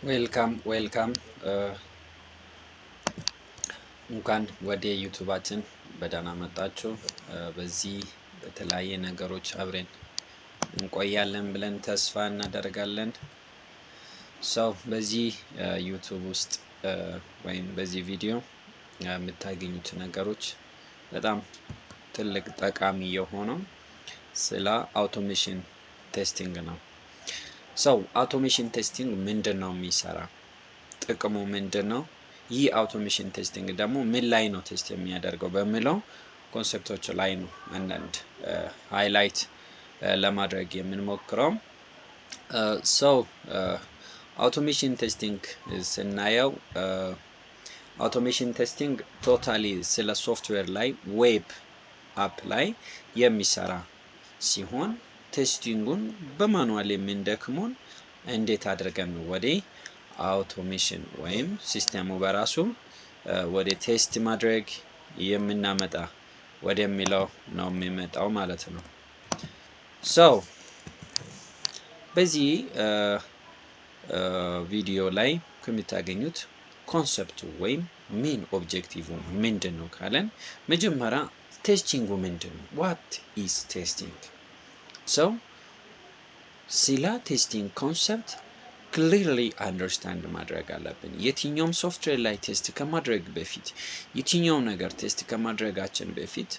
ዌልካም እንኳን ወደ ዩቱባችን በደህና መጣችሁ። በዚህ በተለያየ ነገሮች አብረን እንቆያለን ብለን ተስፋ እናደርጋለን። በዚህ ዩቱብ ውስጥ ወይም በዚህ ቪዲዮ የምታገኙት ነገሮች በጣም ትልቅ ጠቃሚ የሆነው ስለ አውቶሜሽን ቴስቲንግ ነው። አውቶሜሽን ቴስቲንግ ምንድነው የሚሰራ? ጥቅሙ ምንድነው? ይህ አውቶሜሽን ቴስቲንግ ደግሞ ምን ላይ ነው ቴስት የሚያደርገው በሚለው ኮንሰፕቶች ላይ ነው አንዳንድ ሃይላይት ለማድረግ የምንሞክረው። አውቶሜሽን ቴስቲንግ ስናየው አውቶሜሽን ቴስቲንግ ቶታሊ ስለ ሶፍትዌር ላይ ዌብ አፕ ላይ የሚሰራ ሲሆን ቴስቲንጉን በማኑዋል የምንደክመውን እንዴት አድርገን ወደ አውቶሜሽን ወይም ሲስተሙ በራሱ ወደ ቴስት ማድረግ የምናመጣ ወደሚለው ነው የሚመጣው ማለት ነው። በዚህ ቪዲዮ ላይ ከምታገኙት ኮንሰፕቱ ወይም ሜን ኦብጀክቲቭ ምንድን ነው ካለን መጀመሪያ ቴስቲንጉ ምንድን ነው? ዋት ኢዝ ቴስቲንግ? ስለ ቴስቲንግ ኮንሰፕት ክሊርሊ አንደርስታንድ ማድረግ አለብን። የትኛውም ሶፍትዌር ላይ ቴስት ከማድረግ በፊት የትኛውም ነገር ቴስት ከማድረጋችን በፊት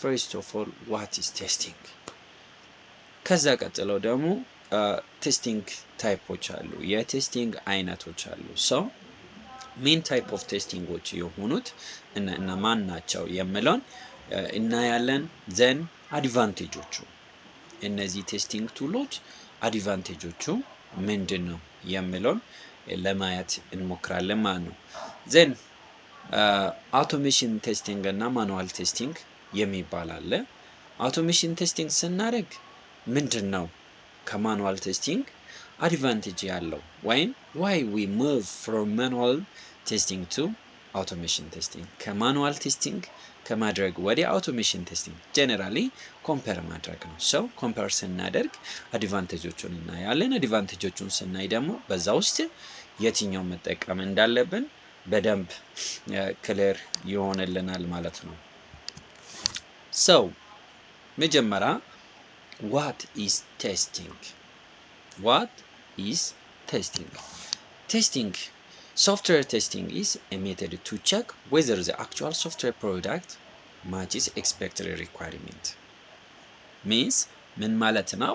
ፈርስት ኦፍ ኦል ዋት ኢዝ ቴስቲንግ፣ ከዛ ቀጥለው ደግሞ ቴስቲንግ ታይፖች አሉ፣ የቴስቲንግ አይነቶች አሉ። ሜን ታይፕ ኦፍ ቴስቲንጎች የሆኑት እነማን ናቸው የሚለውን እናያለን። ዘን አድቫንቴጆቹ፣ እነዚህ ቴስቲንግ ቱሎች አድቫንቴጆቹ ምንድን ነው የሚለውን ለማየት እንሞክራለን ማለት ነው። ዘን አውቶሜሽን ቴስቲንግ እና ማኑዋል ቴስቲንግ የሚባል አለ። አውቶሜሽን ቴስቲንግ ስናደርግ ምንድን ነው ከማኑዋል ቴስቲንግ አድቫንቴጅ ያለው ወይም ዋይ ዊ ሙቭ ፍሮም ማኑዋል ቴስቲንግ ቱ አውቶሜሽን ቴስቲንግ፣ ከማኑዋል ቴስቲንግ ከማድረግ ወደ አውቶሜሽን ቴስቲንግ ጀነራሊ ኮምፔር ማድረግ ነው። ኮምፔር ስናደርግ አድቫንቴጆቹን እናያለን። አድቫንቴጆቹን ስናይ ደግሞ በዛ ውስጥ የትኛው መጠቀም እንዳለብን በደንብ ክሊር ይሆንልናል ማለት ነው። መጀመሪያ ዋት ኢዝ ቴስቲንግ? ዋት ኢዝ ቴስቲንግ? ቴስቲንግ software testing is a method to check whether the actual software product matches expected requirement. means ምን ማለት ነው?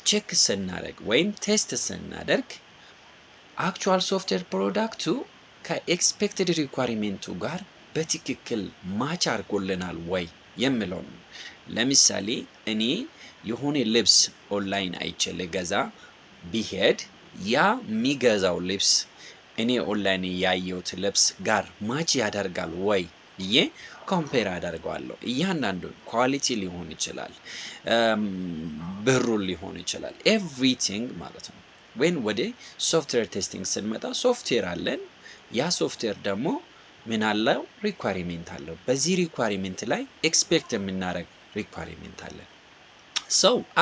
ቼክ ስናደርግ ወይም ቴስት ስናደርግ አክቹዋል ሶፍትዌር ፕሮዳክቱ ከኤክስፔክትድ ሪኳሪሜንቱ ጋር በትክክል ማች አድርጎልናል ወይ የሚለው ነው። ለምሳሌ እኔ የሆነ ልብስ ኦንላይን አይቼ ልገዛ ቢሄድ ያ የሚገዛው ልብስ እኔ ኦንላይን ያየሁት ልብስ ጋር ማች ያደርጋል ወይ ብዬ ኮምፔር አደርገዋለሁ። እያንዳንዱን ኳሊቲ ሊሆን ይችላል፣ ብሩን ሊሆን ይችላል፣ ኤቭሪቲንግ ማለት ነው። ወይም ወደ ሶፍትዌር ቴስቲንግ ስንመጣ ሶፍትዌር አለን። ያ ሶፍትዌር ደግሞ ምን አለው? ሪኳሪሜንት አለው። በዚህ ሪኳሪሜንት ላይ ኤክስፔክት የምናደርግ ሪኳሪሜንት አለን።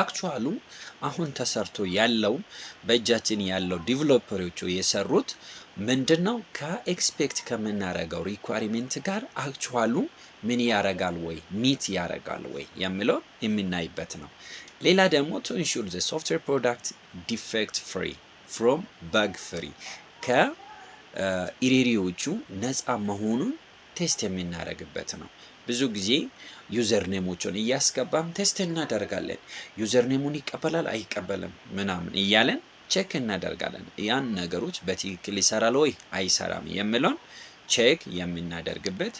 አክቹዋሉ አሁን ተሰርቶ ያለው በእጃችን ያለው ዲቨሎፐሮቹ የሰሩት ምንድነው? ከኤክስፔክት ከምናደርገው ሪኳሪሜንት ጋር አክቹዋሉ ምን ያደርጋል ወይ ሚት ያደርጋል ወይ የሚለው የምናይበት ነው። ሌላ ደግሞ to ensure the software product defect free from bug free ከኢሬሪዎቹ ነፃ መሆኑን ቴስት የምናደርግበት ነው። ብዙ ጊዜ ዩዘር ኔሞችን እያስገባን ቴስት እናደርጋለን። ዩዘር ኔሙን ይቀበላል አይቀበልም ምናምን እያለን ቼክ እናደርጋለን። ያን ነገሮች በትክክል ይሰራል ወይ አይሰራም የሚለውን ቼክ የምናደርግበት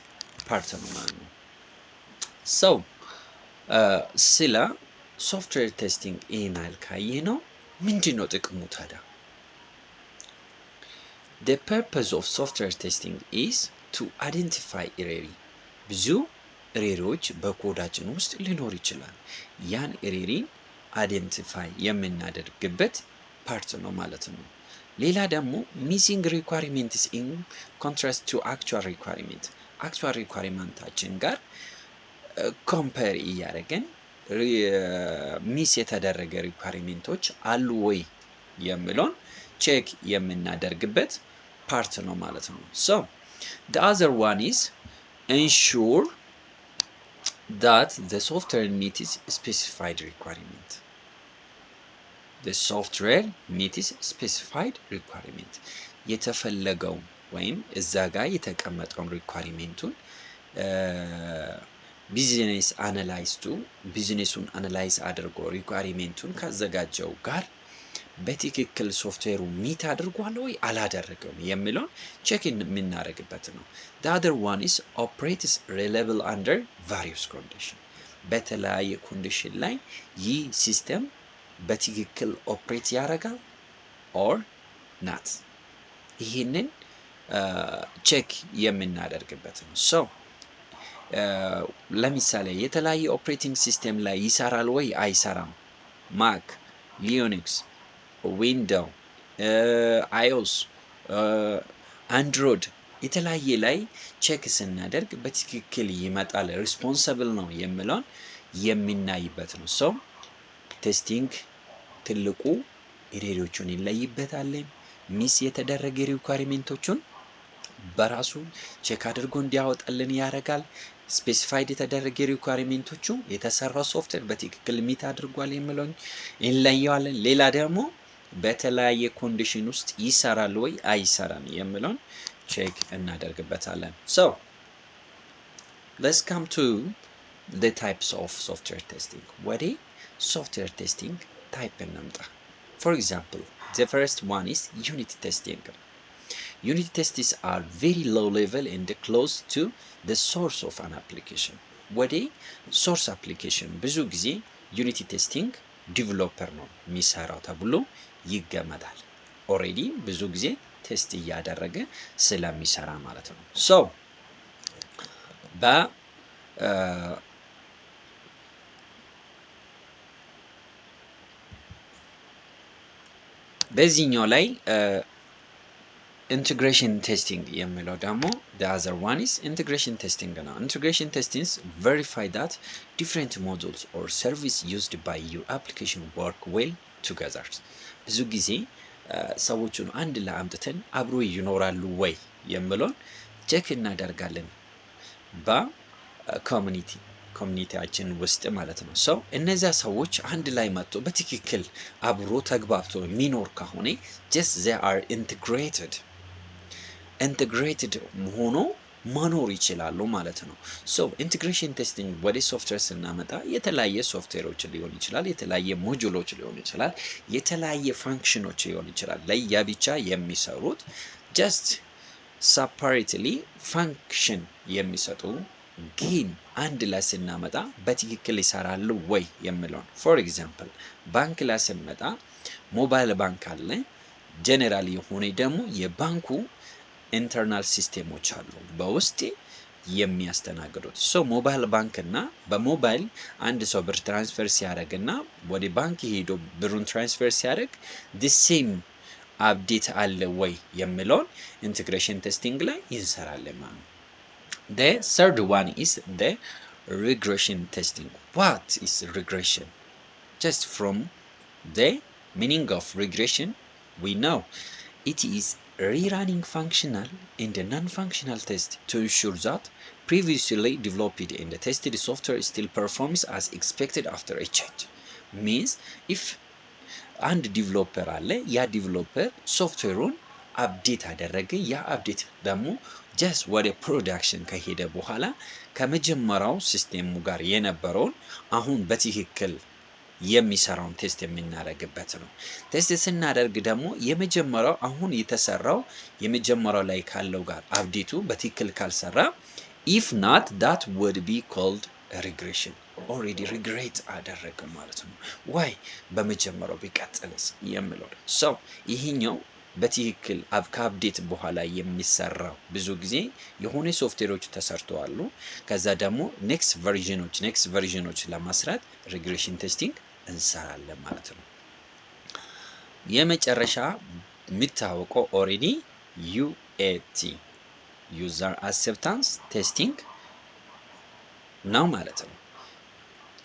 ፓርት ነው ማለት ነው። ስለ ሶፍትዌር ቴስቲንግ ይህን ያህል ካየነው ምንድን ነው ጥቅሙ ታዲያ? The purpose of software testing is to identify error. ብዙ ኤረሮች በኮዳችን ውስጥ ሊኖር ይችላል። ያን ኤረሪን አይደንቲፋይ የምናደርግበት ፓርት ነው ማለት ነው። ሌላ ደግሞ ሚሲንግ ሪኳሪሜንትስ ኢን ኮንትራስት ቱ አክቹዋል ሪኳሪሜንት፣ አክቹዋል ሪኳሪሜንታችን ጋር ኮምፔር እያደረገን ሚስ የተደረገ ሪኳሪሜንቶች አሉ ወይ የሚለውን ቼክ የምናደርግበት ፓርት ነው ማለት ነው። ሶ the other one is ensure that the software meets specified requirement. The software meets specified requirement. የተፈለገው ወይም እዛ ጋር የተቀመጠውን ሪኳሪሜንቱን ቢዝነስ አናላይስቱ ቢዝነሱን አናላይዝ አድርጎ ሪኳሪሜንቱን ካዘጋጀው ጋር በትክክል ሶፍትዌሩ ሚት አድርጓል ወይ አላደረገውም የሚለውን ቼክ የምናደርግበት ነው። the other one is operates reliable under various condition. በተለያየ ኮንዲሽን ላይ ይህ ሲስተም በትክክል ኦፕሬት ያደርጋል ኦር ናት፣ ይህንን ቼክ የምናደርግበት ነው። ሶ ለምሳሌ የተለያየ ኦፕሬቲንግ ሲስተም ላይ ይሰራል ወይ አይሰራም፣ ማክ፣ ሊዩኒክስ፣ ዊንዶው፣ አይኦስ፣ አንድሮይድ የተለያየ ላይ ቼክ ስናደርግ በትክክል ይመጣል ሪስፖንሰብል ነው የሚለውን የምናይበት ነው። ሶ ቴስቲንግ ትልቁ ኤረሮቹን ይለይበታለን። ሚስ የተደረገ ሪኳሪሜንቶቹን በራሱ ቼክ አድርጎ እንዲያወጣልን ያደርጋል። ስፔሲፋይድ የተደረገ ሪኳሪሜንቶቹ የተሰራው ሶፍትዌር በትክክል ሚት አድርጓል የሚለውን እንለየዋለን። ሌላ ደግሞ በተለያየ ኮንዲሽን ውስጥ ይሰራል ወይ አይሰራም የሚለውን ቼክ እናደርግበታለን። ሶ let's come to the types of software testing. ወደ ሶፍትዌር ቴስቲንግ ታይፕ እንምጣ። for example, the first one is unit testing. Unit tests are very low level and close to the source of an application. ወደ ሶርስ አፕሊኬሽን ብዙ ጊዜ ዩኒቲ ቴስቲንግ ዲቨሎፐር ነው የሚሰራው ተብሎ ይገመታል። ኦሬዲ ብዙ ጊዜ ቴስት እያደረገ ስለሚሰራ ማለት ነው። ሶ በዚህኛው ላይ ኢንቴግሬሽን ቴስቲንግ የሚለው ደግሞ the other one is integration testing ነው። integration testing verify that different modules or service used by your application work well together. ብዙ ጊዜ ሰዎቹን አንድ ላይ አምጥተን አብሮ ይኖራሉ ወይ የሚለውን ቼክ እናደርጋለን በኮሚኒቲያችን ውስጥ ማለት ነው። ሰው እነዚያ ሰዎች አንድ ላይ መጥቶ በትክክል አብሮ ተግባብቶ የሚኖር ከሆነ just they are integrated ሆኖ መኖር ይችላሉ ማለት ነው። ሶ ኢንቴግሬሽን ቴስቲንግ ወደ ሶፍትዌር ስናመጣ የተለያየ ሶፍትዌሮች ሊሆን ይችላል፣ የተለያየ ሞጁሎች ሊሆን ይችላል፣ የተለያየ ፋንክሽኖች ሊሆን ይችላል። ለየብቻ የሚሰሩት ጀስት ሰፓሬትሊ ፋንክሽን የሚሰጡ ግን አንድ ላይ ስናመጣ በትክክል ይሰራሉ ወይ የሚለውን ፎር ኤግዛምፕል ባንክ ላይ ስንመጣ ሞባይል ባንክ አለ። ጄኔራል የሆነ ደግሞ የባንኩ ኢንተርናል ሲስተሞች አሉ በውስጥ የሚያስተናግዱት። ሶ ሞባይል ባንክ እና በሞባይል አንድ ሰው ብር ትራንስፈር ሲያደርግ እና ወደ ባንክ ሄዶ ብሩን ትራንስፈር ሲያደርግ ዲሴም አፕዴት አለ ወይ የሚለውን ኢንቴግሬሽን ቴስቲንግ ላይ እንሰራለን ማለት ነው። The third one is the regression testing. What is regression? Just from the meaning of regression, we know it is rerunning functional and non-functional tests to ensure that previously developed and tested software still performs as expected after a change. Means if አንድ ዲቨሎፐር አለ፣ ያ ዲቨሎፐር ሶፍትዌሩን አፕዴት አደረገ። ያ አፕዴት ደግሞ ጀስት ወደ ፕሮዳክሽን ከሄደ በኋላ ከመጀመሪያው ሲስቴሙ ጋር የነበረውን አሁን በትክክል የሚሰራውን ቴስት የምናደርግበት ነው። ቴስት ስናደርግ ደግሞ የመጀመሪያው አሁን የተሰራው የመጀመሪያው ላይ ካለው ጋር አፕዴቱ በትክክል ካልሰራ if not that would be called regression. ኦልሬዲ ሪግሬት አደረገ ማለት ነው። ዋይ በመጀመሪያው ቢቀጥልስ የሚለው ሰው ይሄኛው በትክክል ከአፕዴት በኋላ የሚሰራው ብዙ ጊዜ የሆነ ሶፍትዌሮች ተሰርተዋሉ። ከዛ ደግሞ ኔክስት ቨርዥኖች ለማስራት ሪግሬሽን ቴስቲንግ እንሰራለን ማለት ነው። የመጨረሻ የሚታወቀው ኦልሬዲ UAT ዩዘር አክሴፕታንስ ቴስቲንግ ነው ማለት ነው።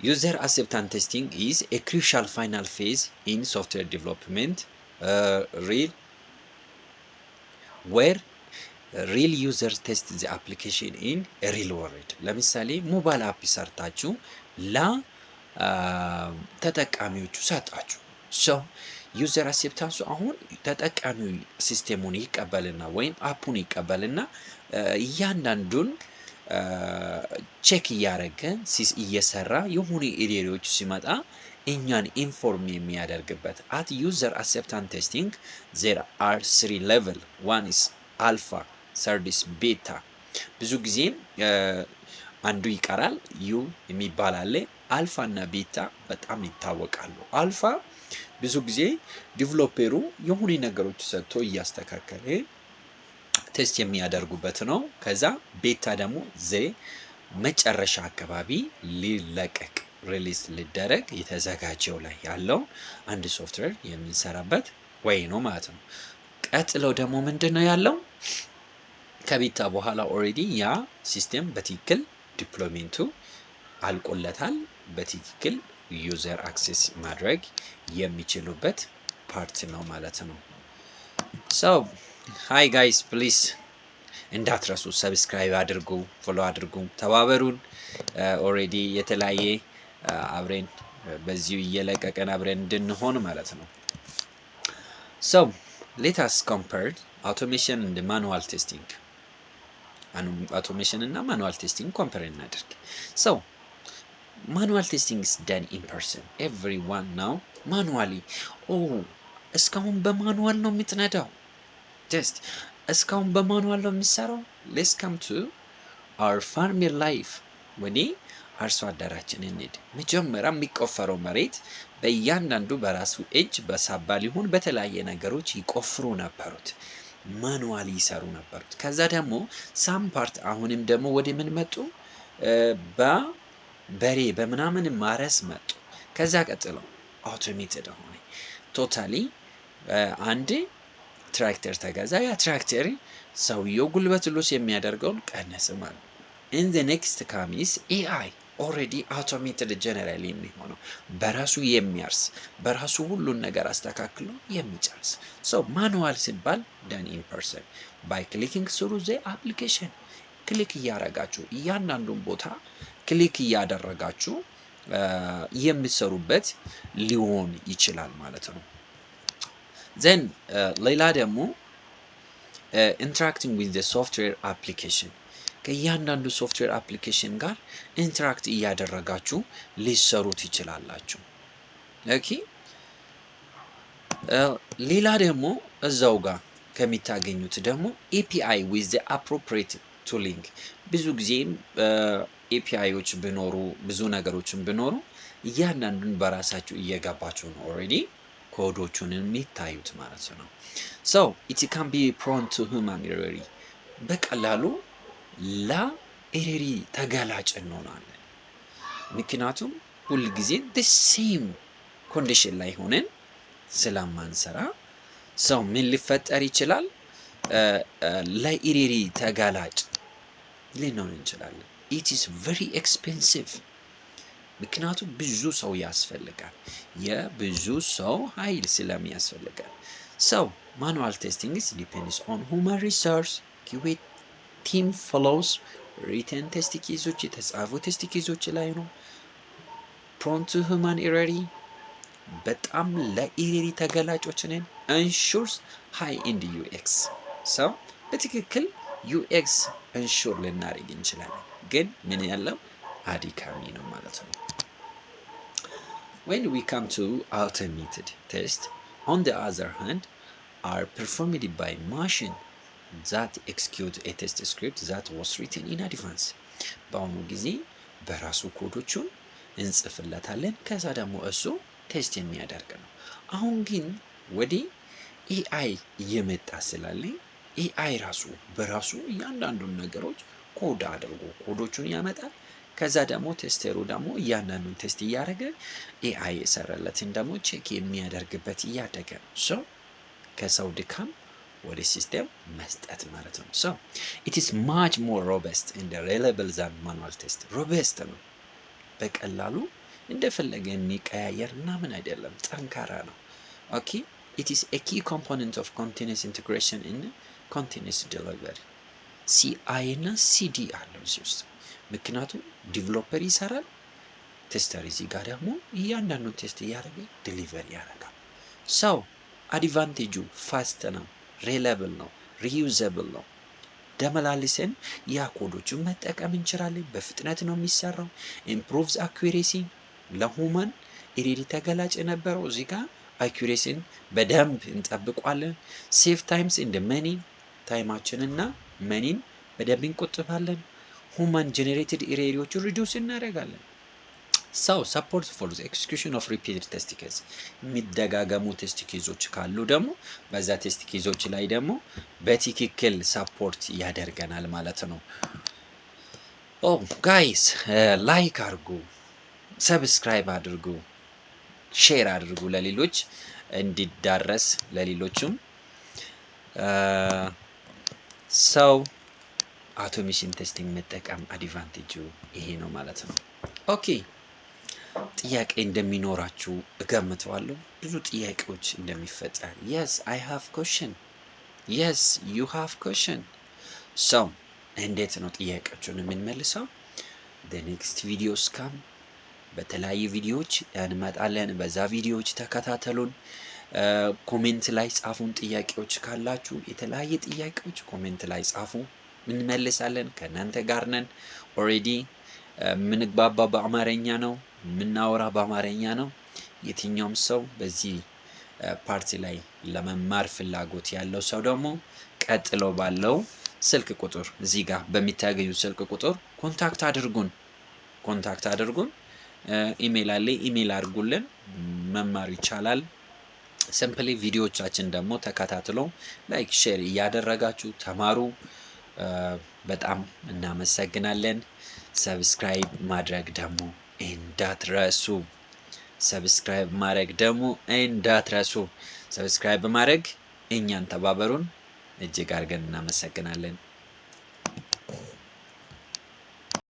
User acceptance testing is a crucial final phase in software development real where real users test the application in real world ለምሳሌ ሞባይል አፕ ሰርታችሁ ለተጠቃሚዎቹ ሰጣችሁ ሶ ዩዘር አክሴፕታንሱ አሁን ተጠቃሚው ሲስተሙን ይቀበልና ወይም አፑን ይቀበልና እያንዳንዱን ቼክ እያደረገ እየሰራ የሆኑ ኤሪያዎች ሲመጣ እኛን ኢንፎርም የሚያደርግበት at user acceptance testing there are 3 level one is alpha third is beta ብዙ ጊዜ አንዱ ይቀራል ዩ የሚባል አለ አልፋ እና ቤታ በጣም ይታወቃሉ አልፋ ብዙ ጊዜ ዲቨሎፐሩ የሆኑ ነገሮች ሰጥቶ እያስተካከለ ቴስት የሚያደርጉበት ነው ከዛ ቤታ ደግሞ መጨረሻ አካባቢ ሊለቀቅ ሪሊዝ ሊደረግ የተዘጋጀው ላይ ያለው አንድ ሶፍትዌር የምንሰራበት ወይ ነው ማለት ነው ቀጥለው ደግሞ ምንድነው ያለው ከቤታ በኋላ ኦሬዲ ያ ሲስተም በትክክል ዲፕሎይመንቱ አልቆለታል በትክክል ዩዘር አክሰስ ማድረግ የሚችሉበት ፓርት ነው ማለት ነው ሶ ሃይ ጋይስ ፕሊዝ እንዳትረሱ ሰብስክራይብ አድርጉ ፎሎ አድርጉ ተባበሩን ኦሬዲ የተለያየ አብረን በዚሁ እየለቀቀን አብረን እንድንሆን ማለት ነው so let us compare automation and manual testing automation እና manual testing compare እናድርግ so manual testing is done in person everyone now manually እስካሁን በማኑዋል ነው የምትነዳው just እስካሁን በማኑዋል ነው የምትሰራው let's come to our farmer life ወኔ አርሶ አደራችን እንሂድ መጀመሪያ የሚቆፈረው መሬት በእያንዳንዱ በራሱ እጅ በሳባ ሊሆን በተለያየ ነገሮች ይቆፍሩ ነበሩት ማኑዋሊ ይሰሩ ነበሩት ከዛ ደግሞ ሳም ፓርት አሁንም ደግሞ ወደ ምን መጡ በበሬ በመናምን ማረስ መጡ ከዛ ቀጥለው አውቶሜትድ ሆነ ቶታሊ አንድ ትራክተር ተገዛ ያ ትራክተር ሰውየው ጉልበት ሉስ የሚያደርገውን ቀነሰ ማለት in the next come is AI already automated generally የሚሆነው በራሱ የሚያርስ በራሱ ሁሉን ነገር አስተካክሎ የሚጨርስ so manual ሲባል done in person by clicking through the application ክሊክ እያደረጋችሁ እያንዳንዱን ቦታ ክሊክ እያደረጋችሁ የሚሰሩበት ሊሆን ይችላል ማለት ነው then ሌላ ደግሞ interacting with the software application ከእያንዳንዱ ሶፍትዌር አፕሊኬሽን ጋር ኢንተራክት እያደረጋችሁ ሊሰሩት ይችላላችሁ ኦኬ ሌላ ደግሞ እዛው ጋር ከሚታገኙት ደግሞ API with the appropriate tooling ብዙ ጊዜ APIዎች ቢኖሩ ብዙ ነገሮችን ቢኖሩ እያንዳንዱን በራሳችሁ እየገባችሁ ነው ኦሬዲ ኮዶቹን የሚታዩት ማለት ነው so it can be prone to human error በቀላሉ ለኤረሪ ተጋላጭ እንሆናለን ምክንያቱም ሁሉ ጊዜ the same condition ላይ ሆነን ስለማንሰራ ሰው ምን ሊፈጠር ይችላል ለኤረሪ ተጋላጭ ልንሆን እንችላለን it is very expensive ምክንያቱም ብዙ ሰው ያስፈልጋል የብዙ ሰው ኃይል ስለሚያስፈልጋል so manual testing is depends on human resource QA team follows written test cases የተጻፉ test cases ላይ ነው prone to human error በጣም ለኤረሪ ተጋላጮች ነን ensures high end UX so በትክክል UX ensure ልናደርግ እንችላለን ግን ምን ያለው አድካሚ ነው ማለት ነው when we come to automated test on the other hand are performed by machine that execute a test script that was written in advance በአሁኑ ጊዜ በራሱ ኮዶቹን እንጽፍለታለን ከዛ ደግሞ እሱ ቴስት የሚያደርግ ነው አሁን ግን ወዲ AI እየመጣ ስላለ AI ራሱ በራሱ እያንዳንዱን ነገሮች ኮድ አድርጎ ኮዶቹን ያመጣል ከዛ ደግሞ ቴስተሩ ደግሞ እያንዳንዱን ቴስት እያደረገ AI የሰራለትን ደግሞ ቼክ የሚያደርግበት እያደገ ነው so ከሰው ድካም ወደ ሲስተም መስጠት ማለት ነው so it is much more robust and reliable than manual test robust ነው በቀላሉ እንደፈለገ የሚቀያየር እና ምን አይደለም ጠንካራ ነው ኦኬ it is a key component of continuous integration in continuous delivery CI እና CD አለው እዚህ ውስጥ ምክንያቱም ዲቨሎፐር ይሰራል ቴስተር እዚህ ጋር ደግሞ እያንዳንዱን ቴስት እያደረገ ዲሊቨሪ ያደርጋል ሰው አድቫንቴጁ ፋስት ነው ሪላየብል ነው ሪዩዘብል ነው ደመላልሰን ያ ኮዶቹን መጠቀም እንችላለን በፍጥነት ነው የሚሰራው ኢምፕሩቭስ አኩሬሲ ለሁማን ኢሪዲ ተገላጭ የነበረው እዚህ ጋር አኩሬሲን በደንብ እንጠብቋለን ሴቭ ታይምስ ኢን መኒ ታይማችንና መኒን በደንብ እንቆጥባለን ሁማን ጄኔሬትድ ኤረሮችን ሪዱስ እናደርጋለን So support for the execution of repeated test cases የሚደጋገሙ ቴስት ኬዞች ካሉ ደግሞ በዛ ቴስት ኬዞች ላይ ደግሞ በትክክል ሰፖርት ያደርገናል ማለት ነው ኦ ጋይስ ላይክ አድርጉ ሰብስክራይብ አድርጉ ሼር አድርጉ ለሌሎች እንዲዳረስ ለሌሎችም ሰው አውቶሜሽን ቴስቲንግ መጠቀም አድቫንቴጁ ይሄ ነው ማለት ነው ኦኬ ጥያቄ እንደሚኖራችሁ እገምተዋለሁ ብዙ ጥያቄዎች እንደሚፈጠር yes I have question yes you have question so እንዴት ነው ጥያቄዎችን የምንመልሰው the next videos come በተለያዩ ቪዲዮዎች እንመጣለን በዛ ቪዲዮዎች ተከታተሉን ኮሜንት ላይ ጻፉን ጥያቄዎች ካላችሁ የተለያየ ጥያቄዎች ኮሜንት ላይ ጻፉ እንመልሳለን ከናንተ ጋር ነን ኦሬዲ ምንግባባ በአማርኛ ነው ምናወራ በአማርኛ ነው የትኛውም ሰው በዚህ ፓርቲ ላይ ለመማር ፍላጎት ያለው ሰው ደግሞ ቀጥሎ ባለው ስልክ ቁጥር እዚህ ጋር በሚታገኙ ስልክ ቁጥር ኮንታክት አድርጉን ኢሜል አለ ኢሜል አድርጉልን መማር ይቻላል ሲምፕሊ ቪዲዮዎቻችን ደግሞ ተከታትሎ ላይክ ሼር ያደረጋችሁ ተማሩ በጣም እናመሰግናለን ሰብስክራይብ ማድረግ ደግሞ እንዳትረሱ ሰብስክራይብ ማድረግ እኛን ተባበሩን እጅግ አድርገን እናመሰግናለን